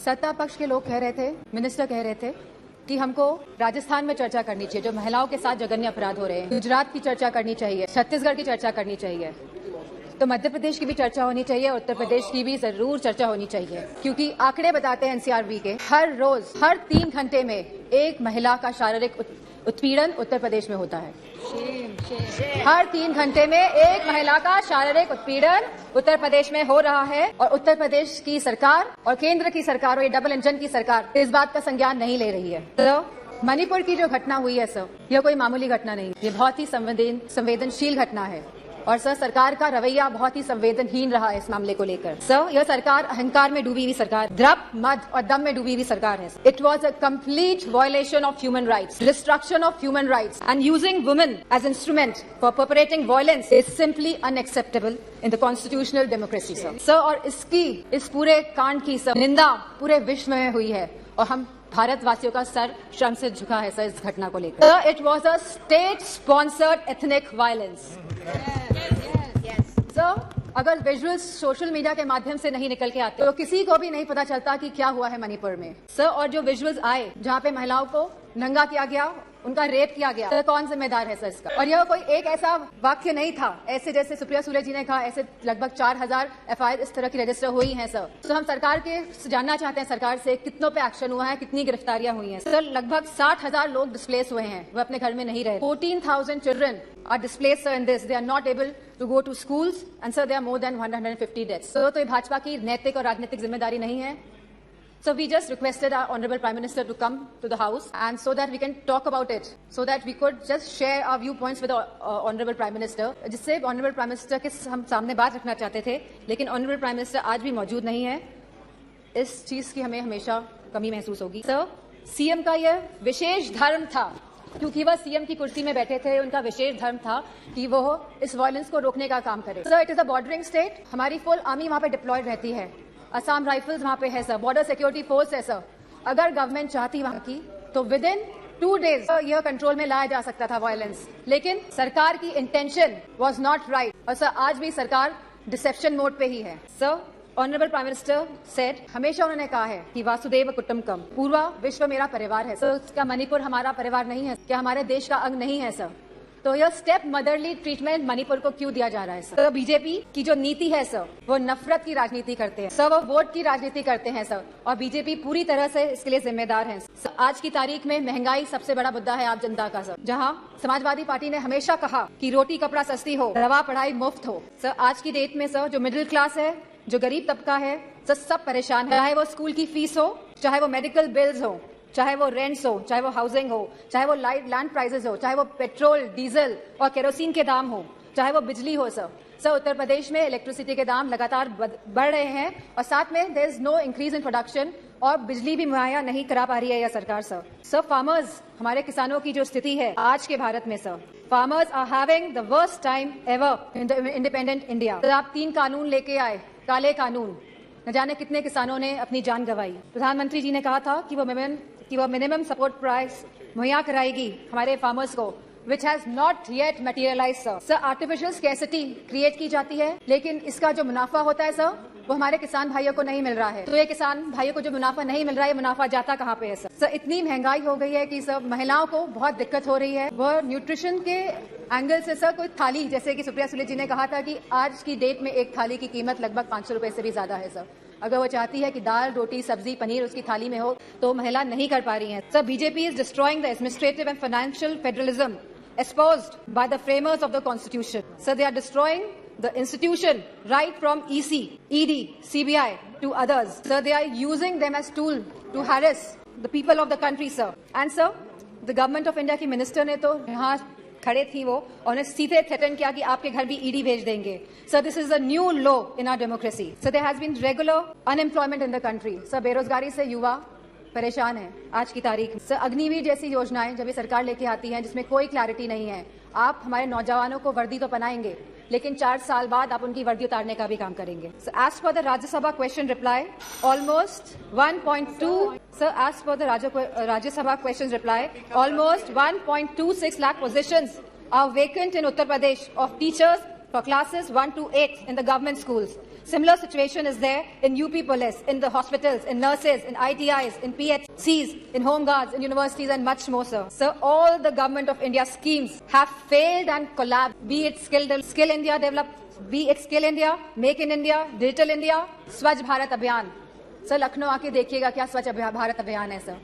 सत्ता पक्ष के लोग कह रहे थे, मिनिस्टर कह रहे थे कि हमको राजस्थान में चर्चा करनी चाहिए, जो महिलाओं के साथ जघन्य अपराध हो रहे हैं। गुजरात की चर्चा करनी चाहिए, छत्तीसगढ़ की चर्चा करनी चाहिए, तो मध्य प्रदेश की भी चर्चा होनी चाहिए, उत्तर प्रदेश की भी जरूर चर्चा होनी चाहिए, क्योंकि आंकड़े बताते हैं एनसीआरबी के, हर रोज हर 3 घंटे में एक महिला का शारीरिक उत्पीड़न उत्तर प्रदेश में होता है। हर 3 घंटे में एक महिला का शारीरिक उत्पीड़न उत्तर प्रदेश में हो रहा है, और उत्तर प्रदेश की सरकार और केंद्र की सरकार और ये डबल इंजन की सरकार इस बात का संज्ञान नहीं ले रही है। तो मणिपुर की जो घटना हुई है सर, यह कोई मामूली घटना नहीं, ये बहुत ही संवेदनशील घटना है, और सर सरकार का रवैया बहुत ही संवेदनहीन रहा है इस मामले को लेकर। सर यह सरकार अहंकार में डूबी हुई सरकार, द्रव मद और दम में डूबी हुई सरकार है। It was a complete violation of human rights, destruction of human rights and using women as instrument for perpetrating violence is simply unacceptable in the constitutional democracy sir. और इस पूरे कांड की सर निंदा पूरे विश्व में हुई है, और हम भारतवासियों का सर शर्म से झुका है सर इस घटना को लेकर। It was a state sponsored ethnic violence. Sir अगर विजुअल्स सोशल मीडिया के माध्यम से नहीं निकल के आते तो किसी को भी नहीं पता चलता कि क्या हुआ है मणिपुर में सर। और जो विजुअल्स आए जहाँ पे महिलाओं को नंगा किया गया, उनका रेप किया गया, तो कौन जिम्मेदार है सर इसका? और यह कोई एक ऐसा वाक्य नहीं था, ऐसे जैसे सुप्रिया सुले जी ने कहा, ऐसे लगभग 4000 एफआईआर इस तरह की रजिस्टर हुई हैं सर। तो हम सरकार के जानना चाहते हैं सरकार से कितनों पे एक्शन हुआ है, कितनी गिरफ्तारियां हुई हैं सर। लगभग 60,000 लोग डिस्प्लेस हुए हैं, वो अपने घर में नहीं रहे। 14,000 children are displaced sir in this, they are not able to go to schools and sir they are more than 150 deaths. तो ये भाजपा की नैतिक और राजनीतिक जिम्मेदारी नहीं है। So we just requested our Honorable Prime Minister to come to the House, and so that we can talk about it, so that we could just share our viewpoints with the Honorable Prime Minister, जिससे Honorable Prime Minister के हम सामने बात रखना चाहते थे, लेकिन Honorable Prime Minister आज भी मौजूद नहीं है। इस चीज की हमें हमेशा कमी महसूस होगी। सर सीएम का यह विशेष धर्म था, क्योंकि वह सीएम की कुर्सी में बैठे थे, उनका विशेष धर्म था कि वो इस वायलेंस को रोकने का काम करे। Sir it is a bordering state, हमारी फुल आर्मी वहां पे डिप्लॉयड रहती है, असम राइफल्स वहां पे है सर, बॉर्डर सिक्योरिटी फोर्स है सर। अगर गवर्नमेंट चाहती वहां की तो विद इन 2 डेज यह कंट्रोल में लाया जा सकता था वायलेंस, लेकिन सरकार की इंटेंशन वाज नॉट राइट, और सर आज भी सरकार डिसेप्शन मोड पे ही है। Sir honourable prime minister said, हमेशा उन्होंने कहा है कि वासुदेव कुटुंबकम, पूरा विश्व मेरा परिवार है सर। क्या मणिपुर हमारा परिवार नहीं है? क्या हमारे देश का अंग नहीं है सर? तो यह स्टेप मदरली ट्रीटमेंट मणिपुर को क्यों दिया जा रहा है सर? तो बीजेपी की जो नीति है सर, वो नफरत की राजनीति करते हैं सर, वो वोट की राजनीति करते हैं सर, और बीजेपी पूरी तरह से इसके लिए जिम्मेदार है सर। आज की तारीख में महंगाई सबसे बड़ा मुद्दा है आप जनता का सर, जहां समाजवादी पार्टी ने हमेशा कहा कि रोटी कपड़ा सस्ती हो, दवा पढ़ाई मुफ्त हो। सर आज की डेट में सर जो मिडिल क्लास है, जो गरीब तबका है सर, सब परेशान है, चाहे वो स्कूल की फीस हो, चाहे वो मेडिकल बिल्स हो, चाहे वो रेंट्स हो, चाहे वो हाउसिंग हो, चाहे वो लैंड प्राइसेस हो, चाहे वो पेट्रोल डीजल और केरोसिन के दाम हो, चाहे वो बिजली हो सर। उत्तर प्रदेश में इलेक्ट्रिसिटी के दाम लगातार बढ़ रहे हैं, और साथ में there is no increase in production, और बिजली भी मुहैया नहीं करा पा रही है यह सरकार सर। फार्मर्स, हमारे किसानों की जो स्थिति है आज के भारत में sir, farmers are having the worst time ever in the independent India. आप 3 कानून लेके आए, काले कानून, न जाने कितने किसानों ने अपनी जान गंवाई। प्रधानमंत्री जी ने कहा था कि वो मिनिमम सपोर्ट प्राइस मुहैया कराएगी हमारे फार्मर्स को, which has not yet materialized sir। Sir artificial scarcity create की जाती है, लेकिन इसका जो मुनाफा होता है सर, वो हमारे किसान भाइयों को नहीं मिल रहा है। तो ये किसान भाइयों को जो मुनाफा नहीं मिल रहा है, मुनाफा जाता कहाँ पे है सर? सर इतनी महंगाई हो गई है कि सर महिलाओं को बहुत दिक्कत हो रही है। वो न्यूट्रिशन के एंगल से सर कोई थाली, जैसे कि सुप्रिया सुले जी ने कहा था कि आज की डेट में एक थाली की कीमत लगभग 500 रुपए से भी ज्यादा है सर। अगर वो चाहती है कि दाल रोटी सब्जी पनीर उसकी थाली में हो, तो महिला नहीं कर पा रही है sir. BJP is destroying the administrative and financial federalism espoused by the framers of the constitution. So they are destroying the institution right from EC, ED, CBI to others. So they are using them as tool to harass the people of the country sir. And sir, the government of India की minister ने तो यहाँ खड़े थी वो, और उन्हें सीधे थ्रेटन किया कि आपके घर भी ईडी भेज देंगे sir. This is a new law in our democracy sir. There has been regular unemployment in the country sir. बेरोजगारी से युवा परेशान है आज की तारीख सर। अग्निवीर जैसी योजनाएं जब ये सरकार लेके आती है, जिसमें कोई क्लैरिटी नहीं है। आप हमारे नौजवानों को वर्दी तो पहनाएंगे, लेकिन 4 साल बाद आप उनकी वर्दी उतारने का भी काम करेंगे sir. As per the Rajya Sabha question reply, almost 1.2 sir, as per the Rajya Sabha question reply, almost 1.26 lakh positions are vacant in Uttar Pradesh of teachers, for classes 1 to 8 in the government schools. Similar situation is there in UP Police, in the hospitals, in nurses, in ITIs, in PHCs, in home guards, in universities and much more, sir. Sir, all the government of India schemes have failed and collapsed, be it Skill India Develop, be it Skill India, Make in India, Digital India, Swachh Bharat Abhiyan. Sir Lucknow आके देखिएगा क्या स्वच्छ भारत अभियान है sir.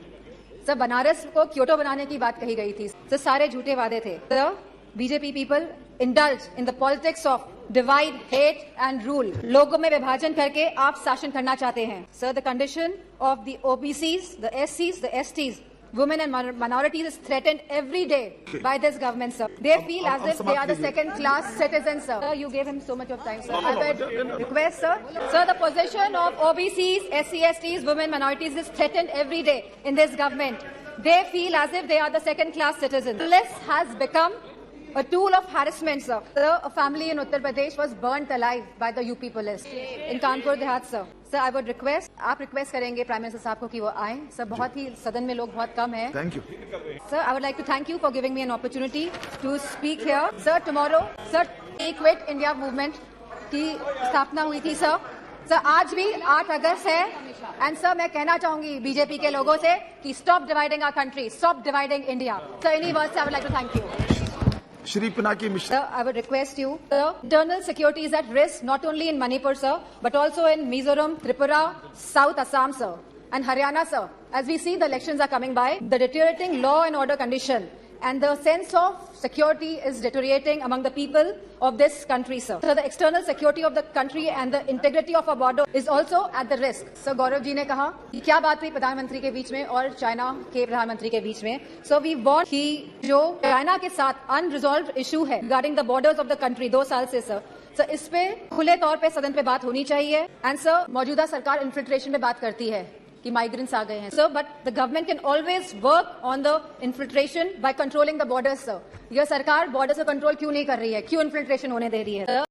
Sir Banaras को Kyoto बनाने की बात कही गई थी. सर सारे झूठे वादे थे. Sir BJP people indulge in the politics of divide, hate and rule. लोगों में विभाजन करके आप शासन करना चाहते हैं. Sir the condition of the OBCs, the एससीज, the STs, women and minorities is threatened every day by this government, sir. They feel as if they are the second-class citizens, sir. Sir, you gave him so much of time, sir. I would request, sir. Sir, the position of OBCs, SC, STs, women, minorities is threatened every day in this government. They feel as if they are the second-class citizens. Police has become a tool of harassment, sir. Sir, a family in Uttar Pradesh was burnt alive by the UP police in Kanpur Dehat, sir. Sir, I would request, आप request करेंगे prime minister साहब को कि वो आए. Sir बहुत ही सदन में लोग बहुत कम हैं. Thank you sir. I would like to thank you for giving me an opportunity to speak here. Sir tomorrow sir quit India movement की स्थापना हुई थी सर. सर आज भी 8 अगस्त है एंड सर मैं कहना चाहूंगी बीजेपी के लोगों से कि stop dividing our country, stop dividing India. Sir any words I would like to thank you. Shri Pinaki Mishra. Sir, I would request you. Sir, internal security is at risk not only in Manipur, sir, but also in Mizoram, Tripura, South Assam, sir, and Haryana, sir. As we see, the elections are coming by. The deteriorating law and order condition and the sense of security is deteriorating among the people of this country, sir. So the external security of the country and the integrity of our border is also at the risk. Sir, Gaurav ji ने कहा कि क्या बात हुई प्रधानमंत्री के बीच में और चाइना के प्रधानमंत्री के बीच में. So we want कि जो चाइना के साथ unresolved issue है regarding the borders of the country 2 साल से सर. सर इस पे खुले तौर पे सदन पे बात होनी चाहिए. एंड सर मौजूदा सरकार इन्फिल्ट्रेशन पे बात करती है कि माइग्रेंट्स आ गए हैं sir, but the government can always work on the infiltration by controlling the borders sir. यह सरकार बॉर्डर्स को कंट्रोल क्यों नहीं कर रही है, क्यों इन्फिल्ट्रेशन होने दे रही है?